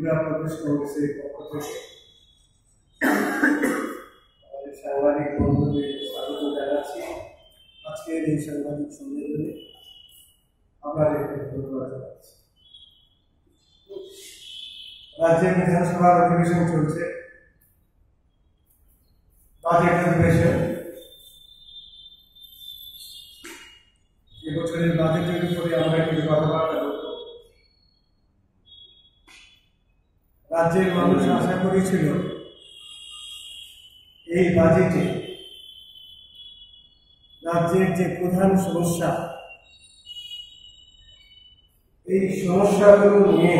ত্রিপুরা প্রদেশ কংগ্রেসের পক্ষ থেকে আমাদের সাংবাদিক বন্ধুদের স্বাগত জানাচ্ছি। আজকের এই সাংবাদিক সম্মেলনে আপনাদেরকে ধন্যবাদ জানাচ্ছি। রাজ্যের বিধানসভার অধিবেশন চলছে, বাজেট অধিবেশন। এবছরের বাজেটের উপরে আমরা একটু কথাবার্তা করব। রাজ্যের মানুষ আশা করেছিল এই বাজেটে রাজ্যের যে প্রধান সমস্যা, এই সমস্যাগুলো নিয়ে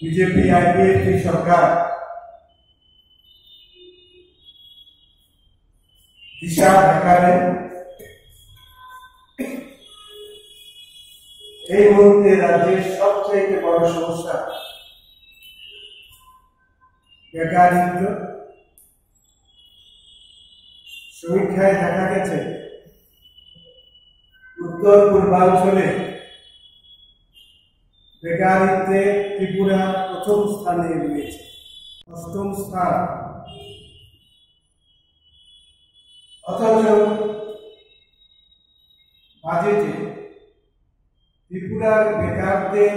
বিজেপি আইপিএফটি সরকার দিশা দেখালেন। এই মুহূর্তে রাজ্যের সবচেয়ে বড় সমস্যা বেকারিত্ব। সমীক্ষায় দেখা গেছে উত্তর পূর্বাঞ্চলে বেকারিত্বে ত্রিপুরা প্রথম স্থানে রয়েছে, অষ্টম স্থান। অথচ বাজেটে ত্রিপুরার বেকারদের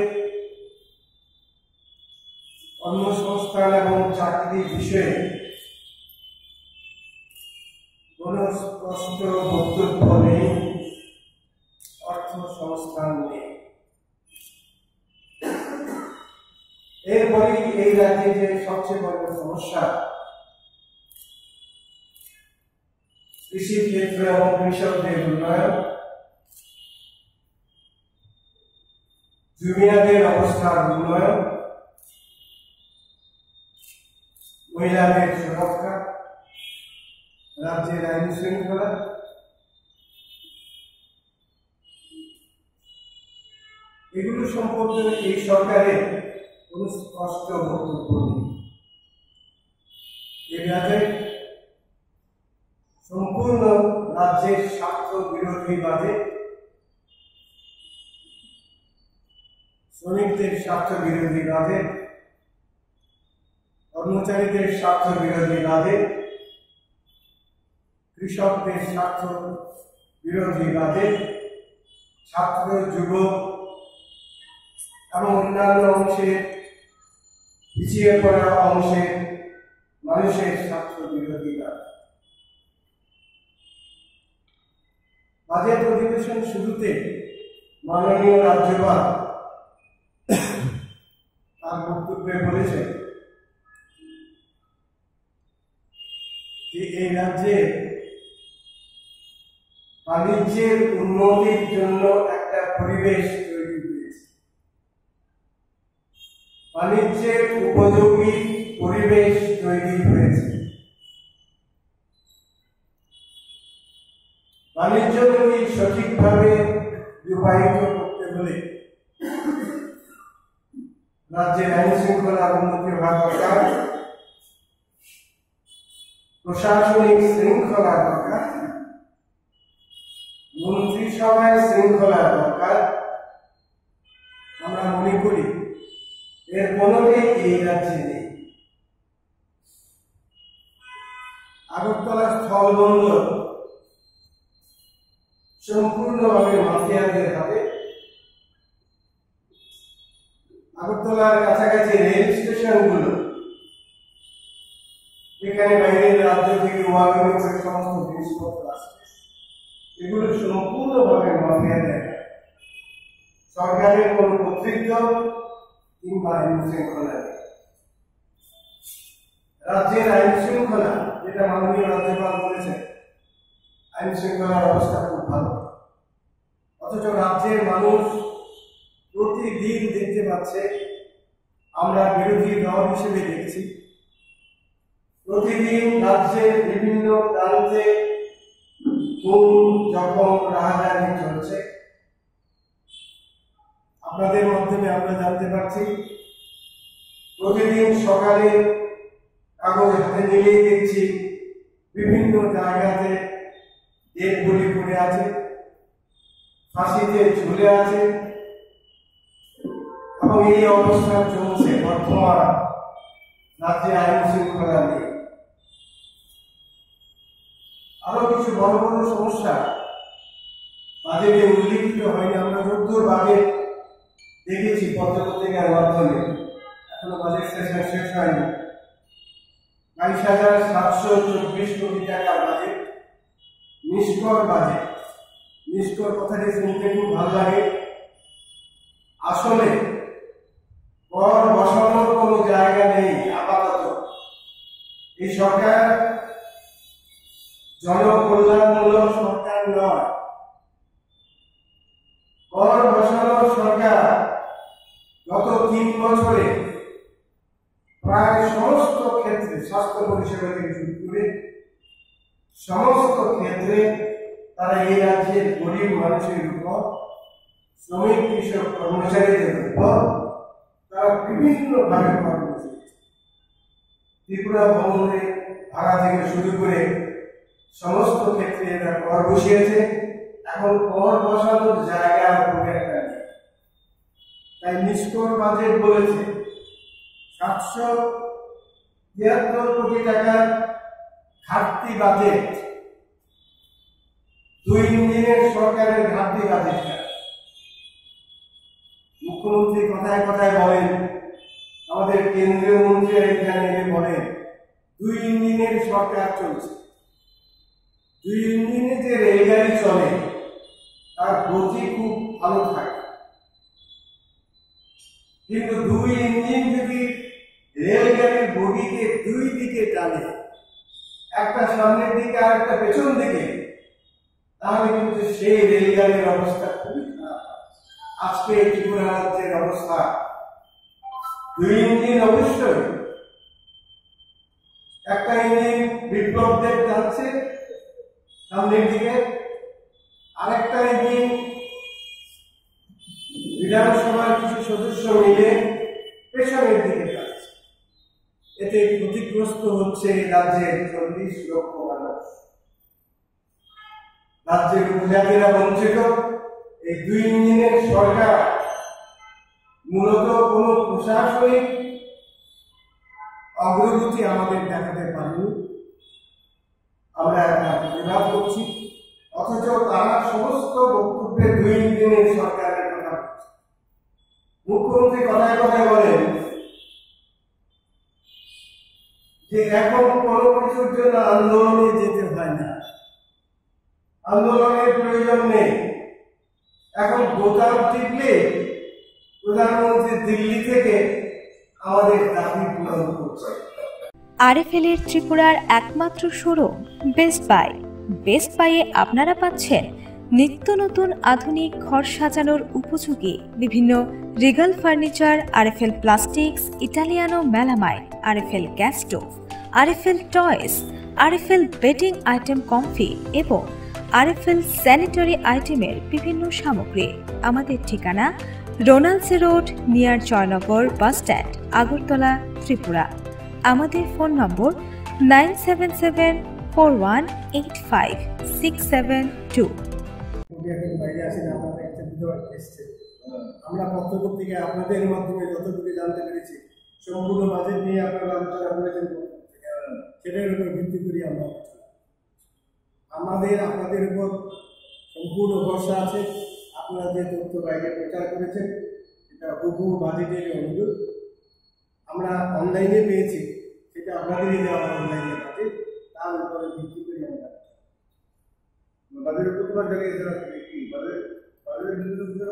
কর্মসংস্থান এবং চাকরি বিষয়ে কোন স্পষ্ট বক্তব্য নেই, অর্থ সংস্থান নেই। এরপরে এই রাজ্যে যে সবচেয়ে বড় সমস্যা কৃষি ক্ষেত্র এবং কৃষকদের উন্নয়ন, জমিদারদের অবস্থার উন্নয়ন, মহিলাদের সুরক্ষা, রাজ্যের আইন শৃঙ্খলা, এগুলো সম্পর্কে এই সরকারের কোন স্পষ্ট বক্তব্য নেই। এই বাজেট সম্পূর্ণ রাজ্যের স্বার্থ বিরোধী বাজেট, শ্রমিকদের স্বার্থ বিরোধী বাজেট, কর্মচারীদের স্বার্থ বিরোধী বাজেট, কৃষকদের স্বার্থ বিরোধী বাজেট, ছাত্র যুবক এবং অন্যান্য অংশে পিছিয়ে পড়া অংশের মানুষের স্বার্থ বিরোধী বাজেট অধিবেশন শুরুতে মাননীয় রাজ্যপাল তার বক্তব্যে বলেছেন যে এই রাজ্যে বাণিজ্যের উন্নতির জন্য একটা পরিবেশ তৈরি হয়েছে, বাণিজ্যের উপযোগী পরিবেশ তৈরি হয়েছে। বাণিজ্য নীতি সঠিকভাবে রূপায়িত করতে হলে রাজ্যের আইন শৃঙ্খলার উন্নতি হওয়া দরকার, প্রশাসনিক শৃঙ্খলা দরকার, মন্ত্রিসভায় শৃঙ্খলা দরকার। আমরা মনে করি এর কোনোটাই এই রাজ্যে নেই। আগরতলা স্থলবন্দর সম্পূর্ণভাবে মাফিয়াদের হাতে। আগরতলার কাছাকাছি রেল স্টেশনগুলো, যেখানে বাইরের রাজ্য থেকে ওয়াগন করে সমস্ত জিনিসপত্র আসছে, এগুলো সম্পূর্ণভাবে মাফিয়াদের। সরকারের কোন কর্তৃত্ব কিংবা আইন শৃঙ্খলা নেই। রাজ্যের আইন শৃঙ্খলা, যেটা মাননীয় রাজ্যপাল বলেছেন, আইন শৃঙ্খলার অবস্থা খুব ভালো। অথচ রাজ্যের মানুষ প্রতিদিন দেখতে পাচ্ছে, আমরা বিরোধী দল হিসেবে দেখছি, প্রতিদিন রাজ্যের বিভিন্ন প্রান্তে খুন, জখম, রাহাজানি চলছে। আপনাদের মাধ্যমে আমরা জানতে পারছি, প্রতিদিন সকালে কাগজ হাতে নিলেই দেখছি বিভিন্ন জায়গাতে ডেড বডি পড়ে আছে, ফাঁসিতে ঝুলে আছে এবং এই অবস্থা চলছে বর্তমান রাজ্যে আইন শৃঙ্খলা নিয়ে। আরো কিছু বড় বড় সমস্যা বাজেটে উল্লেখিত হয়নি। আমরা যদ্দূর বাজেট দেখেছি পত্রপত্রিকার মাধ্যমে, এখনো বাজেট সেশন শেষ হয়নি। 22,724 কোটি টাকার বাজেট, নিষ্কর বাজেট। নিষ্কর কথাটি শুনতে খুব ভালো লাগে। আসলে কর বসানোর কোনো জায়গা নেই আপাতত। এই সরকার জনকল্যাণমূলক সরকার নয়, কর বসানোর সরকার। গত 3 বছরে প্রায় সমস্ত ক্ষেত্রে, স্বাস্থ্য পরিষেবা থেকে শুরু করে সমস্ত ক্ষেত্রে তারা এই রাজ্যের গরিব মানুষের উপর, শ্রমিক কৃষক কর্মচারীদের উপর তারা বিভিন্নভাবে কর বসিয়েছে। ত্রিপুরা ভবনের ভাড়া থেকে শুরু করে সমস্ত ক্ষেত্রে এরা কর বসিয়েছে। এখন কর বসানোর জায়গা খুব একটা নেই। তাই নিষ্কর বাজেট বলেছে 773 কোটি টাকার ঘাটতি বাজেট। 2 ইঞ্জিনের সরকারের ঘাটতি বাজেট। মুখ্যমন্ত্রী কথায় কথায় বলেন, আমাদের কেন্দ্রীয় মন্ত্রী এখানে বলেন 2 ইঞ্জিনের সরকার চলছে। 2 ইঞ্জিনে যে রেলগাড়ি চলে তার গতি খুব ভালো থাকে, কিন্তু 2 ইঞ্জিন যদি রেলগাড়ির বগিকে 2 দিকে টানে, একটা সামনের দিকে আর একটা পেছন দিকে, তাহলে কিন্তু সেই রেলগাড়ির অবস্থা খুবই খারাপ। আজকে ত্রিপুরা রাজ্যের অবস্থা 2 ইঞ্জিন অবশ্যই, একটা ইঞ্জিন বিপ্লবদের টানছে সামনের দিকে, আরেকটা ইঞ্জিন বিধানসভার কিছু সদস্য মিলে পেছনের দিকে টানছে। এতে ক্ষতিগ্রস্ত হচ্ছে রাজ্যের 40 লক্ষ মানুষ। রাজ্যের উপজাতিরা বঞ্চিত। এই 2 ইঞ্জিনের সরকার মূলত কোন প্রশাসনিক অগ্রগতি আমাদের দেখাতে পারেনি। আমরা একটা প্রতিবাদ করছি, অথচ তারা সমস্ত বক্তব্যে 2 ইঞ্জিনের সরকারের কথা বলছে। মুখ্যমন্ত্রী কথায় কথায় বলেন যে এখন কোনো কিছুর জন্য আন্দোলনে যেতে হয় না, আন্দোলনের প্রয়োজন নেই। এখন বোতাম টিপলে প্রধানমন্ত্রী দিল্লি থেকে আমাদের দাবি পূরণ করছে। আরএফএল এর ত্রিপুরার একমাত্র শোরুম বেস্ট বাই। বেস্ট বাইয়ে আপনারা পাচ্ছেন নিত্য নতুন আধুনিক ঘর সাজানোর উপযোগী বিভিন্ন Regal furniture, RFL plastics, Italiano melamine, RFL gas stove, RFL toys, RFL bedding item comfy এবং আরএফএল স্যানিটারি আইটেমের বিভিন্ন সামগ্রী। আমাদের ঠিকানা রোনালসে road, near Joynagar bus stand, Agartala, Tripura. আমাদের ফোন নম্বর 9774185672। আমরা পত্রপত্রিকায় আপনাদের মাধ্যমে যতটুকু জানতে পেরেছি, সম্পূর্ণ বাজেট নিয়ে আপনারা আলোচনা করেছেন, সেটার উপর ভিত্তি করি আমরা আপনাদের উপর সম্পূর্ণ ভরসা আছে। আপনারা যে তথ্য বাইরে প্রচার করেছেন এটা বহু বাজেটের অনুরোধ আমরা অনলাইনে পেয়েছি, সেটা আপনাদেরই দেওয়া অনলাইনে বাজেট, তার উপরে ভিত্তি করি আমরা বাজেটের প্রতিবাদ জানিয়েছিল। বাজেটের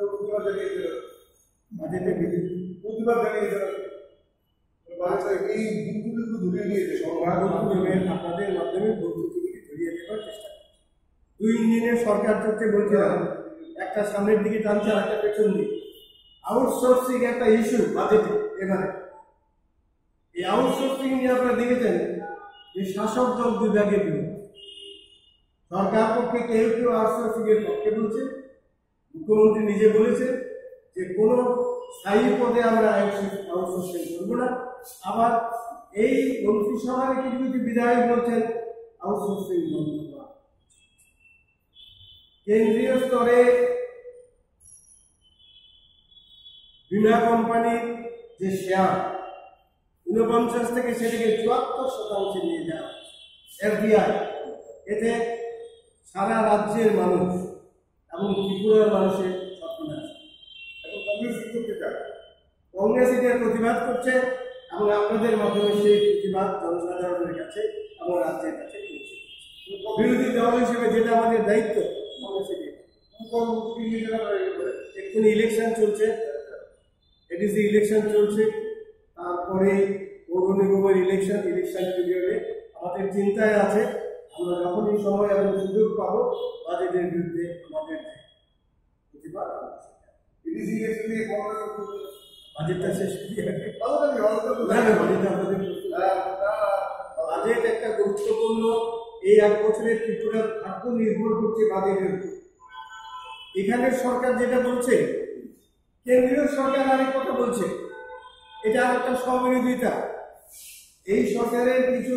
প্রতিবাদ জানিয়েছিল, এই দিনগুলো ধরিয়ে দিয়েছে সংবাদ মাধ্যমে, আপনাদের মাধ্যমে ধরিয়ে দেওয়ার চেষ্টা করছে। 2 ইঞ্জিনের সরকার চলছে বলছিলাম, একটা সামনের দিকে টানছে আর একটা পেছন দিকে। আউটসোর্সিং একটা ইস্যু বাজেটে। এবারে এই আউটসোর্সিং নিয়ে আপনারা দেখেছেন যে শাসক দল বিভাগে বিরোধ, সরকার পক্ষে কেউ কেউ আউটসোর্সিং এর পক্ষে বলছে, মুখ্যমন্ত্রী নিজে বলেছেন যে কোনো স্থায়ী পদে আমরা আউটসোর্সিং করবো না। আবার এই মন্ত্রিসভার কিছু কিছু বিধায়ক বলছেন আউটসোর্সিং বন্ধ করা। কেন্দ্রীয় স্তরে বিমা কোম্পানির যে শেয়ার 49 থেকে সেটাকে 74% নিয়ে যাওয়া এফডিআই। এতে সারা রাজ্যের মানুষ এবং ত্রিপুরার মানুষের সর্বনাশ। এখন কংগ্রেস কি করতে চায়? কংগ্রেস এটার প্রতিবাদ করছে এবং আপনাদের মাধ্যমে সেই প্রতিবাদ জনসাধারণের কাছে এবং রাজ্যের কাছে পৌঁছে। বিরোধী দল হিসেবে যেটা আমাদের দায়িত্ব, এক্ষুনি ইলেকশন চলছে, এডিসি ইলেকশন চলছে, তারপরে পৌর নিগমের ইলেকশন পিরিয়ডে আমাদের চিন্তায় আছে আমরা যখনই সময় এবং সুযোগ পাবো বাজেটের বিরুদ্ধে আমাদের প্রতিবাদ। বাজেটটা শেষ বাজেট একটা গুরুত্বপূর্ণ, এই 1 বছরের ত্রিপুরার ভাগ্য নির্ভর করছে বাজেটের উপর। এখানের সরকার যেটা বলছে, কেন্দ্রীয় সরকার আরেক কথা বলছে, এটা একটা স্ববিরোধিতা। এই সরকারের কিছু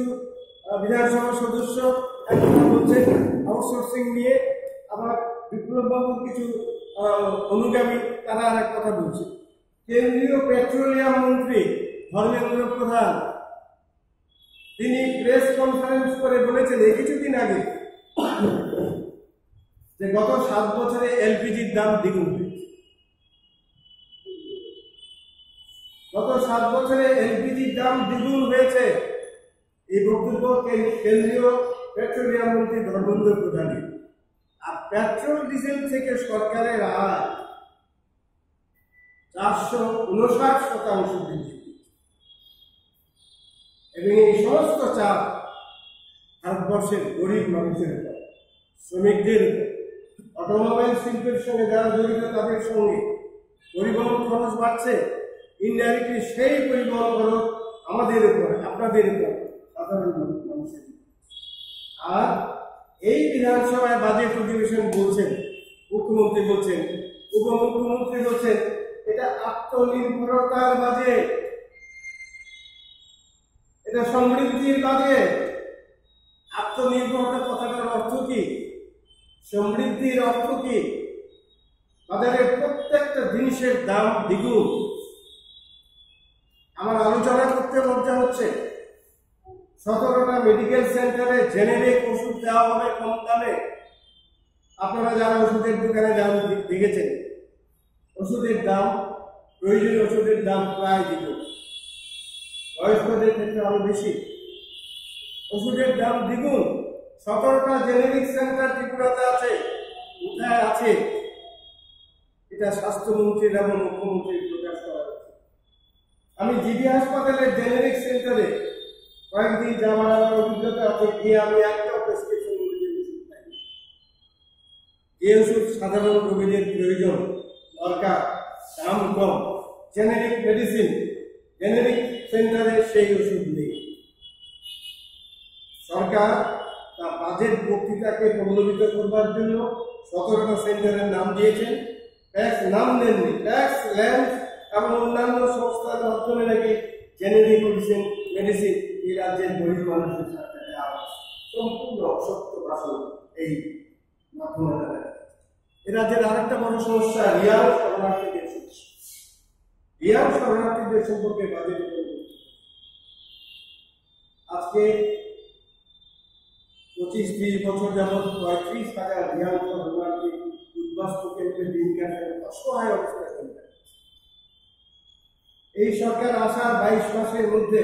বিধানসভা সদস্য এক কথা বলছেন আউটসোর্সিং নিয়ে, আবার বিপ্লববাবুর কিছু অনুগামী তারা আরেক কথা বলছে। কেন্দ্রীয় পেট্রোলিয়াম মন্ত্রী ধর্মেন্দ্র প্রধান তিনি প্রেস কনফারেন্স করে বলেছেন এই কিছুদিন আগে যে গত 7 বছরে এলপিজির দাম দ্বিগুণ হয়েছে। গত 7 বছরে এলপিজির দাম দ্বিগুণ হয়েছে। এই বক্তব্য কেন্দ্রীয় পেট্রোলিয়াম মন্ত্রী ধর্মেন্দ্র প্রধানের। আর পেট্রোল ডিজেল থেকে সরকারের আয় 459% বৃদ্ধি, এবং এই সমস্ত চাপ ভারতবর্ষের গরিব মানুষের উপর, শ্রমিকদের উপর, অটোমোবাইল শিল্পের সঙ্গে যারা জড়িত তাদের সঙ্গে। পরিবহন খরচ বাড়ছে, ইনডাইরেক্টলি সেই পরিবহন খরচ আমাদের উপর, আপনাদের উপর, সাধারণ মানুষের। আর এই বিধানসভায় বাজেট অধিবেশন বলছেন, মুখ্যমন্ত্রী বলছেন, উপমুখ্যমন্ত্রী বলছেন এটা আত্মনির্ভরতার বাজেট, এটা সমৃদ্ধির বাজেট। আত্মনির্ভরতা কথাটার অর্থ কি? সমৃদ্ধির অর্থ কি? বাজারের প্রত্যেকটা জিনিসের দাম দ্বিগুণ। আমার আলোচনা করতে লজ্জা হচ্ছে, 17টা মেডিকেল সেন্টারে জেনেরিক ওষুধ দেওয়া হবে কম দামে। আপনারা যারা ওষুধের দোকানে দাম দেখেছেন, ওষুধের দাম, প্রয়োজনীয় ওষুধের দাম প্রায় দ্বিগুণ, বয়স্কদের ক্ষেত্রে আরো বেশি। ওষুধের দাম দ্বিগুণ। 17টা জেনেরিক সেন্টার ত্রিপুরাতে আছে। কোথায় আছে? এটা স্বাস্থ্যমন্ত্রীর এবং মুখ্যমন্ত্রীর প্রকাশ করা হয়েছে। আমি জিবি হাসপাতালের জেনেরিক সেন্টারে কয়েকদিন যাওয়ার আমার অভিজ্ঞতা আছে, গিয়ে আমি একটা প্রেসক্রিপশন ওষুধ পাই। যে ওষুধ সাধারণ রোগীদের প্রয়োজন দরকার, দাম কম, জেনেরিক মেডিসিন, জেনেরিক সেন্টারে সেই ওষুধ নেই। সরকার তার বাজেট বক্তৃতাকে প্রলোভিত করবার জন্য 17টা সেন্টারের নাম দিয়েছেন। ট্যাক্স নাম নেননি, ট্যাক্স ল্যান্ড এবং অন্যান্য সংস্থার মাধ্যমে নাকি জেনেরিক মেডিসিন এই রাজ্যের গরিব মানুষের সাথে দেওয়া সম্পূর্ণ অসত্য ভাষণ। এই মাধ্যমে এ রাজ্যের আরেকটা বড় সমস্যা রিয়াল শরণার্থীদের সমস্যা। রিয়াল শরণার্থীদের সম্পর্কে বাজেট আজকে 25-30 বছর যাবৎ 35,000 রিয়াল শরণার্থী উদ্বাস্তু কেন্দ্রে দিন কাটে অসহায় অবস্থায় চলছে। এই সরকার আসার 22 মাসের মধ্যে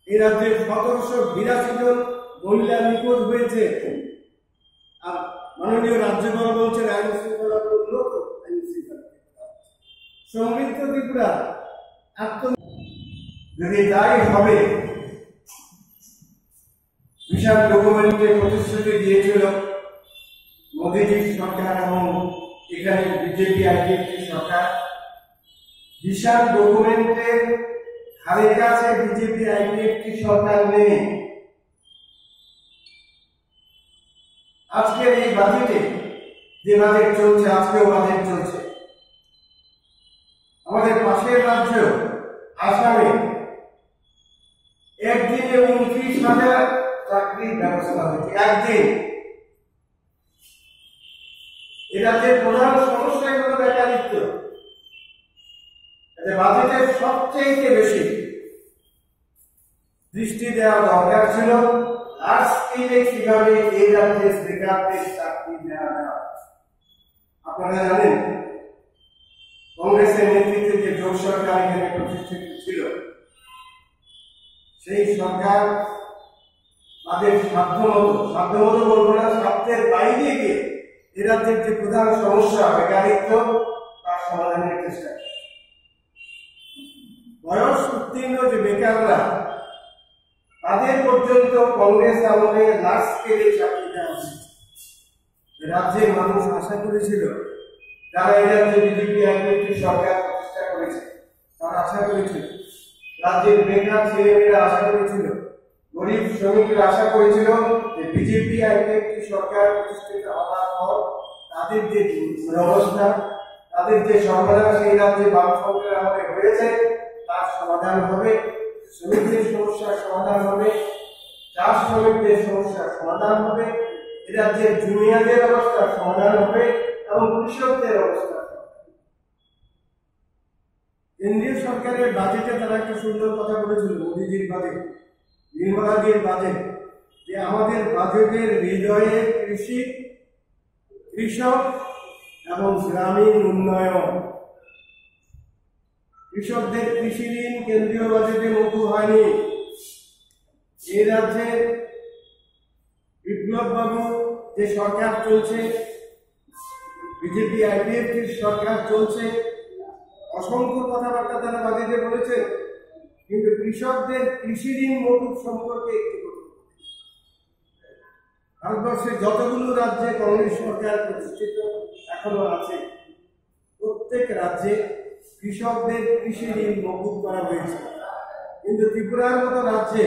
এই রাজ্যে 1782 জন মহিলা নিখোঁজ হয়েছে। আর মাননীয় রাজ্যপাল বলছেন আইন শৃঙ্খলা উন্নত, আইন শৃঙ্খলা সমৃদ্ধ ত্রিপুরা। যদি তাই হবে, বিশাল ডকুমেন্টে প্রতিশ্রুতি দিয়েছিল মোদীজির সরকার এবং এখানে বিজেপি আইডিএফটি সরকার। বিশাল ডকুমেন্টের ধারে কাছে বিজেপি আইডিএফটি সরকার নেই। আজকের এই বাজেটে যে বাজেট চলছে, আজকেও বাজেট চলছে, আমাদের পাশের রাজ্য আসামে একদিনে 29,000 চাকরির ব্যবস্থা হয়েছে। একদিন। এ রাজ্যের প্রধান সমস্যা হল বেকারিত্ব। যে বাজেটের সবচেয়ে বেশি দৃষ্টি দেওয়া দরকার ছিল লার্জ স্কেলে কিভাবে এই রাজ্যে বেকারদের চাকরি দেওয়া যায়। আপনারা জানেন কংগ্রেসের নেতৃত্বে যে জোট সরকার এখানে প্রতিষ্ঠিত ছিল, সেই সরকার তাদের সাধ্যমতো বলবো না, সাধ্যের বাইরে গিয়ে এ রাজ্যের যে প্রধান সমস্যা বেকারিত্ব তার সমাধানের চেষ্টা করে। বয়স উত্তীর্ণ যে বেকাররা তাদের পর্যন্ত কংগ্রেস আমলে লার্জ স্কেলে চাকরি দেওয়া হয়েছে। রাজ্যের মানুষ আশা করেছিল, যারা এই রাজ্যে বিজেপি একটি সরকার প্রতিষ্ঠা করেছে তারা আশা করেছিল, রাজ্যের বেকার ছেলেমেয়েরা আশা করেছিল, গরিব শ্রমিকরা আশা করেছিল যে বিজেপি একটি সরকার প্রতিষ্ঠিত হওয়ার পর তাদের যে অবস্থা, তাদের যে সমাধান সেই রাজ্যে বামফ্রন্টের আমলে হয়েছে তার সমাধান হবে, শ্রমিকদের সমস্যার সমাধান হবে, চাষ শ্রমিকদের সমস্যার সমাধান হবে, এ রাজ্যের জুনিয়রদের অবস্থার সমাধান হবে এবং কৃষকদের অবস্থা। কেন্দ্রীয় সরকারের বাজেটে তারা একটা সুন্দর কথা বলেছিল, মোদীজির বাজেট, নির্মলাজির বাজেট, যে আমাদের বাজেটের হৃদয়ে কৃষি, কৃষক এবং গ্রামীণ উন্নয়ন। কৃষকদের কৃষি ঋণ কেন্দ্রীয় বাজেটে মকুব হয়নি। এই রাজ্যে বিপ্লব বাবু যে সরকার চলছে, বিজেপি আইপিএফটির সরকার চলছে, অসংখ্য কথাবার্তা তারা বাজেটে বলেছে, কিন্তু কৃষকদের কৃষি ঋণ মকুব সম্পর্কে একটি কথা। ভারতবর্ষের যতগুলো রাজ্যে কংগ্রেস সরকার প্রতিষ্ঠিত এখনো আছে, প্রত্যেক রাজ্যে কৃষকদের কৃষি ঋণ মকুব করা হয়েছে। কিন্তু ত্রিপুরার মতো রাজ্যে,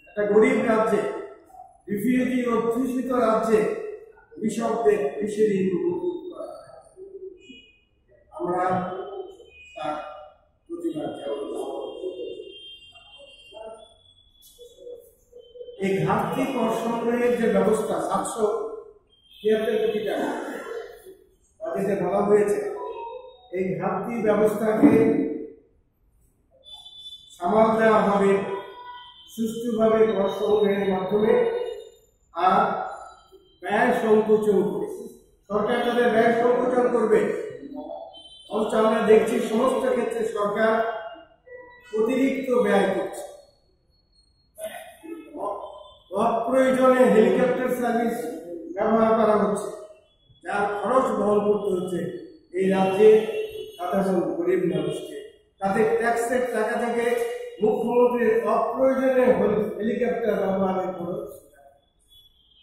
একটা গরিব রাজ্যে, রিফিউজি অধ্যুষিত রাজ্যে কৃষকদের কৃষি ঋণ মকুব করা হয়। আমরা তার প্রতিবাদ এই ঘাটতি কর সংগ্রহের যে ব্যবস্থা 773 কোটি টাকা বাজেটে বলা হয়েছে, এই ঘাটতি ব্যবস্থাকে সামাল দেওয়া হবে সুষ্ঠুভাবে কর সংগ্রহের মাধ্যমে আর ব্যয় সংকোচন করে। সরকার তাদের ব্যয় সংকোচন করবে, অথচ আমরা দেখছি সমস্ত ক্ষেত্রে সরকার অতিরিক্ত ব্যয় করছে। অপ্রয়োজনে হেলিকপ্টার সার্ভিস ব্যবহার করা হচ্ছে, যার খরচ বহন করতে হচ্ছে এই রাজ্যে সাধারণ গরিব মানুষকে। তাদের ট্যাক্সের টাকা থেকে মুখ্যমন্ত্রীর অপ্রয়োজনে হেলিকপ্টার ব্যবহারের খরচ,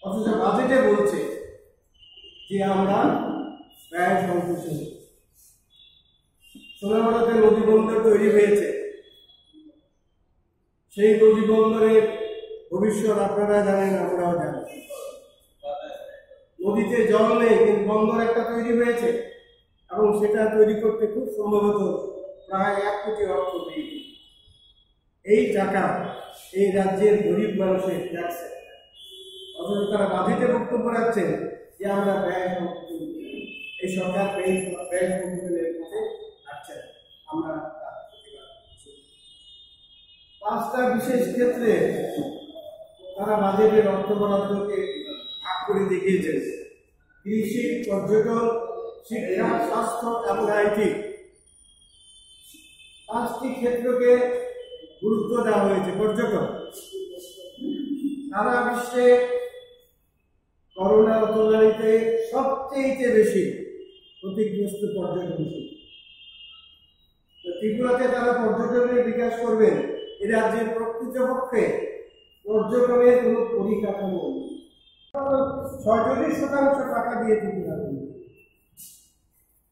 অথচ বাজেটে বলছে যে আমরা ব্যয় সংকোচন। সোনামুড়াতে নদী বন্দর তৈরি হয়েছে, সেই নদী বন্দরের ভবিষ্যৎ আপনারা জানেন, আমরাও জানি। নদীতে জল নেই, কিন্তু বন্দর একটা তৈরি হয়েছে এবং সেটা তৈরি করতে খুব সম্ভবত প্রায় 1 কোটি অর্থ ব্যয়। এই টাকা এই রাজ্যের গরিব মানুষের ট্যাক্সের, অথচ তারা বাজেটে বক্তব্য রাখছেন যে আমরা ব্যয় সংকোচন। এই সরকার ব্যয় সংকোচনের পথে হাঁটছে, আমরা তার প্রতিবাদ করছি। 5টা বিশেষ ক্ষেত্রে তারা বাজেটের অর্থ বরাদ্দকে ভাগ করে দেখিয়েছেন: কৃষি, পর্যটন, শিক্ষা, স্বাস্থ্য এবং আইটি। 5টি ক্ষেত্রকে গুরুত্ব দেওয়া হয়েছে। পর্যটন, সারা বিশ্বে করোনা মহামারীতে সবচেয়ে বেশি ক্ষতিগ্রস্ত পর্যটন। ত্রিপুরাতে তারা পর্যটনের বিকাশ করবেন। এই রাজ্যের প্রকৃতপক্ষে পর্যটনের কোনো পরিকাঠামো নেই। 46% টাকা দিয়ে ত্রিপুরা।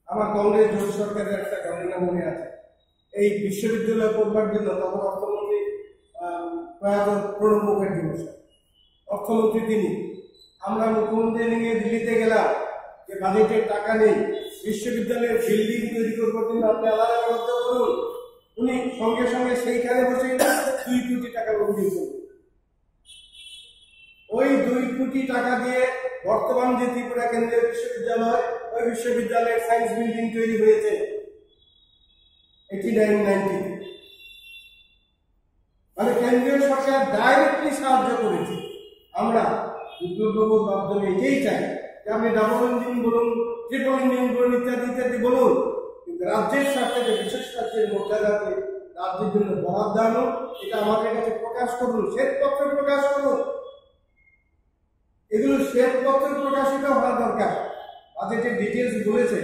আমার কংগ্রেস জোট সরকারের একটা ঘটনা মনে আছে। এই বিশ্ববিদ্যালয় করবার জন্য তখন অর্থমন্ত্রী প্রয়াত প্রণব মুখার্জি মশাই অর্থমন্ত্রী, তিনি, আমরা মুখ্যমন্ত্রী নিয়ে দিল্লিতে গেলাম যে বাজেটের টাকা নেই, বিশ্ববিদ্যালয়ের বিল্ডিং তৈরি করবার জন্য আপনি আলাদা বরাদ্দ করুন। উনি সঙ্গে সঙ্গে সেইখানে বসে 2 কোটি টাকা মঞ্জুর করলেন। ওই 2 কোটি টাকা দিয়ে বর্তমান যে ত্রিপুরা কেন্দ্রীয় বিশ্ববিদ্যালয়, ওই বিশ্ববিদ্যালয়ের সায়েন্স বিল্ডিং তৈরি হয়েছে। 89-90 মানে কেন্দ্রীয় সরকার ডাইরেক্টলি সাহায্য করেছে। আমরা বিপ্লববাবুর মাধ্যমে এটাই চাই যে আপনি ডাবল ইঞ্জিন বলুন, ট্রিপল ইঞ্জিন বলুন, ইত্যাদি ইত্যাদি বলুন, কিন্তু রাজ্যের সাথে বিশেষ রাজ্যের মর্যাদাকে রাজ্যের জন্য বরাদ্দ আনুন, এটা আমাদের কাছে প্রকাশ করুন, শ্বেতপত্র প্রকাশ করুন। এগুলো শ্বেতপত্র প্রকাশিত হওয়া দরকার। বাজেটের ডিটেলস বলেছে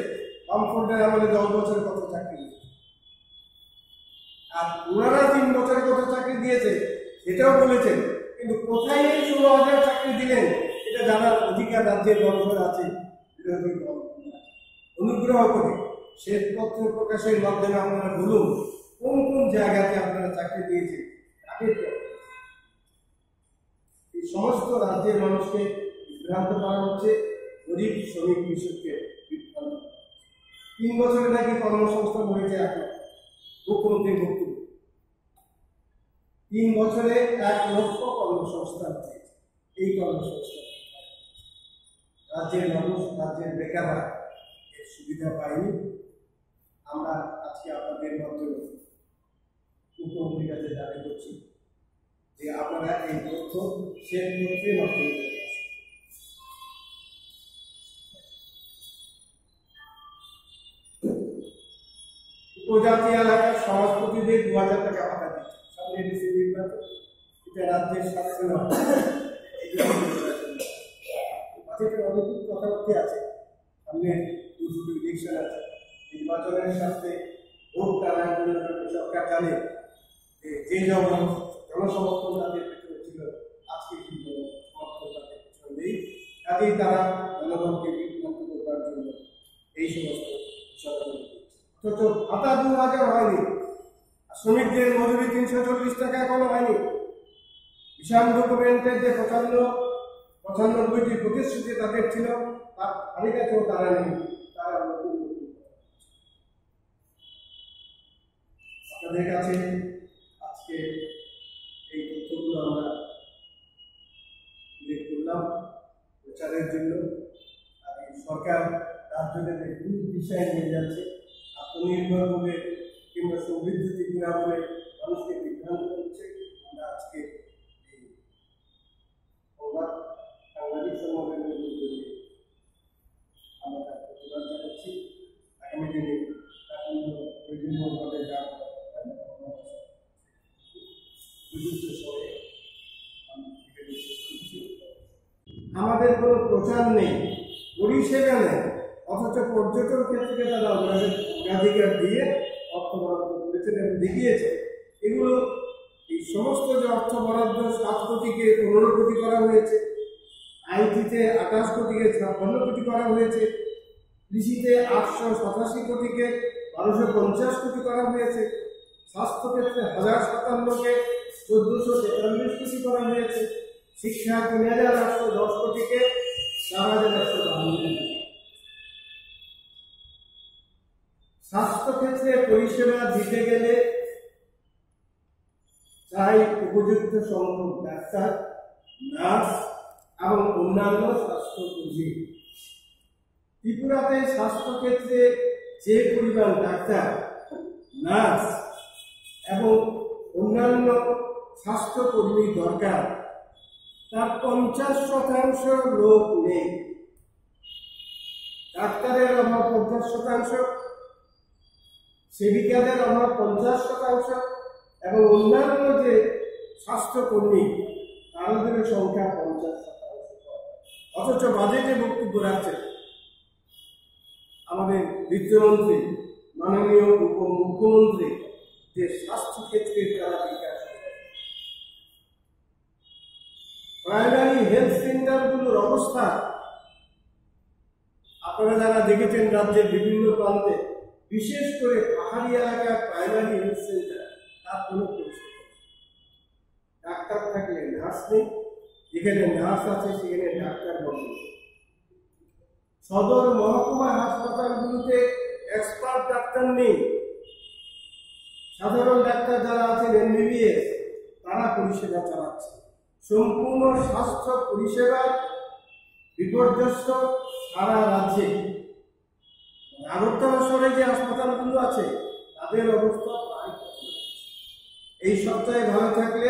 বামফ্রন্টের আমলে 10 বছরের কত চাকরি, আর ওনারা 3 বছরের কত চাকরি দিয়েছে এটাও বলেছেন, কিন্তু কোথায় এই 16,000 চাকরি দিলেন এটা জানার অধিকার রাজ্যের দপ্তর আছে। বিরোধী দল অনুগ্রহ করে শ্বেতপত্র প্রকাশের মাধ্যমে আপনারা বলুন কোন কোন জায়গাতে আপনারা চাকরি দিয়েছেন। এই সমস্ত রাজ্যের মানুষকে বিভ্রান্ত করা হচ্ছে, গরিব শ্রমিক কৃষককে বিভ্রান্ত। 3 বছরে নাকি কর্মসংস্থান হয়েছে এখন মুখ্যমন্ত্রীর বক্তব্য। 3 বছরে 1 লক্ষ কর্মসংস্থান হয়েছে। এই কর্মসংস্থান রাজ্যের মানুষ, রাজ্যের বেকাররা এর সুবিধা পায়নি। আমরা আজকে আপনাদের মাধ্যমে মুখ্যমন্ত্রীর কাছে দাবি করছি যে আপনারা এই তথ্য শ্বেতপত্রের মাধ্যমে উপজাতি এলাকার সমাজপতিদের 2000 টাকা ভাতা দিচ্ছে। সামনে ডিসি নির্বাচন, এটা রাজ্যের স্বাস্থ্য বাজেটের অনেক কথাবার্তা আছে। সামনে ইলেকশন আছে, নির্বাচনের সাথে ভোট টানার জন্য সরকার জানে যে জনসমর্থন তাদের পেছনে ছিল, আজকে কিন্তু সমর্থন তাদের পেছনে নেই। কাজেই তারা জনগণকে বিভ্রান্ত করার জন্য এই সমস্ত সচেতন। অথচ ভাতা 2000 হয়নি, শ্রমিকদের মজুরি 340 টাকা এখনো হয়নি। কিষাণ ডকুমেন্টের যে 95টি প্রতিশ্রুতি তাদের ছিল তার তালিকাতেও তারা নেই। তারা আপনাদের কাছে আজকে এই তথ্যগুলো আমরা উল্লেখ করলাম প্রচারের জন্য। আর এই সরকার রাজ্যকে ভুল দিশায় নিয়ে যাচ্ছে, আত্মনির্ভর বলে কিংবা সমৃদ্ধি কিনা বলে মানুষকে বিভ্রান্ত করছে। আমরা আজকে এই সংবাদ সাংবাদিক সম্মেলনের মধ্যে দিয়ে আমরা তার প্রতিবাদ জানাচ্ছি। আগামী দিনে প্রয়োজনীয়ভাবে আমাদের কোনো প্রচার নেই, পরিষেবা নেই, অথচ পর্যটন ক্ষেত্রে তারা অগ্রাধিকার দিয়ে অর্থ বরাদ্দ করেছেন এবং দেখিয়েছে। এগুলো এই সমস্ত যে অর্থ বরাদ্দ 7 কোটিকে 15 কোটি করা হয়েছে, আইটিতে 28 কোটিকে 56 কোটি করা হয়েছে, কৃষিতে 887 কোটিকে 1250 কোটি করা হয়েছে, স্বাস্থ্যক্ষেত্রে 1057কে 1443 কোটি করা হয়েছে, শিক্ষা 3810 কোটিকে 4152 কোটি। স্বাস্থ্যক্ষেত্রে পরিষেবা দিতে গেলে চাই উপযুক্ত সংখ্যক ডাক্তার, নার্স এবং অন্যান্য স্বাস্থ্যকর্মী। ত্রিপুরাতে স্বাস্থ্যক্ষেত্রে যে পরিমাণ ডাক্তার, নার্স এবং অন্যান্য স্বাস্থ্যকর্মী দরকার তার 50% লোক নেই। ডাক্তারের অভাব 50%, সেবিকাদের অভাব 50% এবং অন্যান্য যে স্বাস্থ্যকর্মী তাদের সংখ্যা 50%। অথচ বাজেটে বক্তব্য রাখছেন আমাদের বিত্তমন্ত্রী, মাননীয় উপমুখ্যমন্ত্রী যে স্বাস্থ্যক্ষেত্রের তারা বিকাশ করে। প্রাইমারি হেলথ সেন্টারগুলোর অবস্থা আপনারা যারা দেখেছেন রাজ্যের বিভিন্ন প্রান্তে, বিশেষ করে পাহাড়ি এলাকার প্রাইমারি হেলথ সেন্টার, তার কোনো পরিষেবা নেই। ডাক্তার থাকলে নার্স নেই, যেখানে নার্স আছে সেখানে ডাক্তার বন্ধ। সদর মহকুমা হাসপাতালগুলোতে এক্সপার্ট ডাক্তার নেই। সাধারণ ডাক্তার যারা আছেন MBBS তারা পরিষেবা চালাচ্ছে। সম্পূর্ণ স্বাস্থ্য পরিষেবা বিপর্যস্ত সারা রাজ্যে। আগরতলা শহরে যে হাসপাতালগুলো আছে তাদের অবস্থা প্রায় এই সপ্তাহে ভালো থাকলে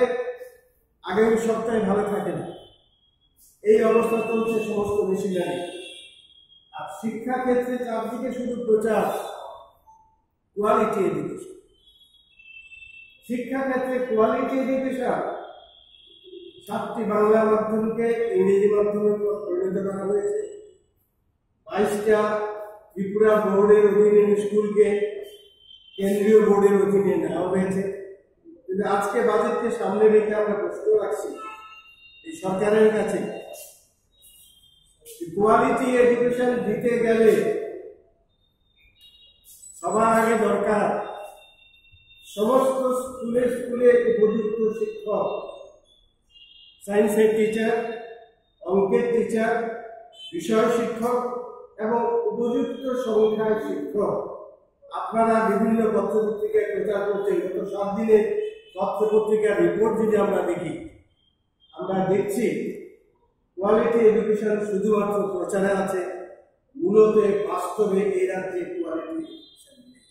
আগামী সপ্তাহে ভালো থাকে না, এই অবস্থা চলছে সমস্ত মেশিনারি। আর শিক্ষা ক্ষেত্রে চারদিকে শুধু প্রচার, কোয়ালিটি এডুকেশন। শিক্ষা ক্ষেত্রে কোয়ালিটি এডুকেশন 7টি বাংলা মাধ্যমকে ইংরেজি মাধ্যমে পরিণত করা হয়েছে, 22টা ত্রিপুরা বোর্ডের অধীনে স্কুলকে কেন্দ্রীয় বোর্ডের অধীনে নেওয়া হয়েছে। কিন্তু আজকে বাজেটকে সামনে রেখে আমরা প্রশ্ন রাখছি এই সরকারের কাছে, কোয়ালিটি এডুকেশন দিতে গেলে সবার আগে দরকার সমস্ত স্কুলে স্কুলে উপযুক্ত শিক্ষক, সায়েন্সের টিচার, অঙ্কের টিচার, বিষয় শিক্ষক এবং উপযুক্ত সংখ্যার শিক্ষক। আপনারা বিভিন্ন পত্রপত্রিকায় প্রচার করছেন। গত 7 দিনে পত্রপত্রিকার রিপোর্ট যদি আমরা দেখি, আমরা দেখছি কোয়ালিটি এডুকেশন শুধুমাত্র প্রচারে আছে, মূলত বাস্তবে এই রাজ্যে কোয়ালিটি এডুকেশন নেই।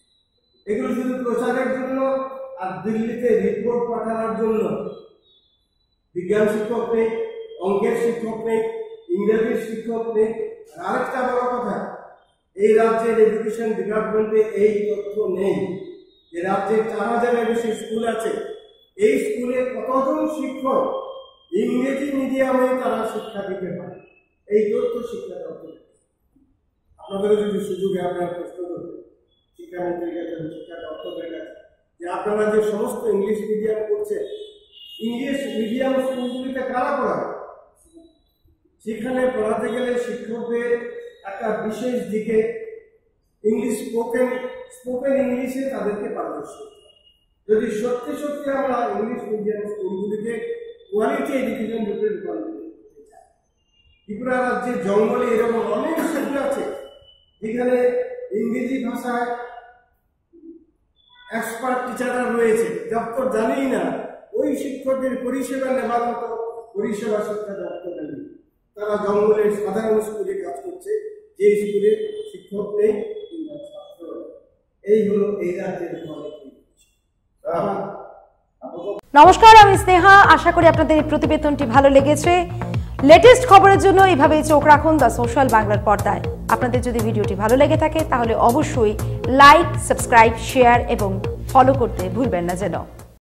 এগুলো শুধু প্রচারের জন্য আর দিল্লিতে রিপোর্ট পাঠানোর জন্য। বিজ্ঞান শিক্ষক নেই, অঙ্কের শিক্ষক নেই, ইংরেজির শিক্ষক নেই। আরেকটা বড় কথা, এই রাজ্যের এডুকেশন ডিপার্টমেন্টে এই তথ্য নেই যে রাজ্যে 4000-এর বেশি স্কুল আছে, এই স্কুলে কতজন শিক্ষক ইংরেজি মিডিয়ামে তারা শিক্ষা দিতে পারে, এই তথ্য শিক্ষা দপ্তর। আপনাদেরও যদি সুযোগে আপনার প্রশ্ন করবেন শিক্ষামন্ত্রীর কাছে, শিক্ষা দপ্তরের কাছে, যে আপনারা যে সমস্ত ইংলিশ মিডিয়াম করছেন, ইংলিশ মিডিয়াম স্কুলগুলিতে কারা পড়াবে? সেখানে পড়াতে গেলে শিক্ষকদের একটা বিশেষ দিকে ইংলিশ স্পোকেন ইংলিশে তাদেরকে পারদর্শী। যদি সত্যি সত্যি আমরা ইংলিশ মিডিয়াম স্কুলগুলিতে কোয়ালিটি এডুকেশন রূপে রূপান্তরিত করতে চাই, ত্রিপুরা রাজ্যে জঙ্গলে এরকম অনেক স্কুল আছে যেখানে ইংরেজি ভাষায় এক্সপার্ট টিচাররা রয়েছে, দপ্তর জানেই না ওই শিক্ষকদের পরিষেবা নেবার মতো পরিষেবা শিক্ষা দপ্তর নেই। তারা জঙ্গলের সাধারণ স্কুলে কাজ করছে, যে স্কুলে শিক্ষক নেই কিংবা ছাত্র। এই হলো এই রাজ্যের কোয়ালিটি। নমস্কার, আমি স্নেহা। আশা করি আপনাদের এই প্রতিবেদনটি ভালো লেগেছে। লেটেস্ট খবরের জন্য এইভাবেই চোখ রাখুন দ্য সোশ্যাল বাংলার পর্দায়। আপনাদের যদি ভিডিওটি ভালো লেগে থাকে তাহলে অবশ্যই লাইক, সাবস্ক্রাইব, শেয়ার এবং ফলো করতে ভুলবেন না যেন।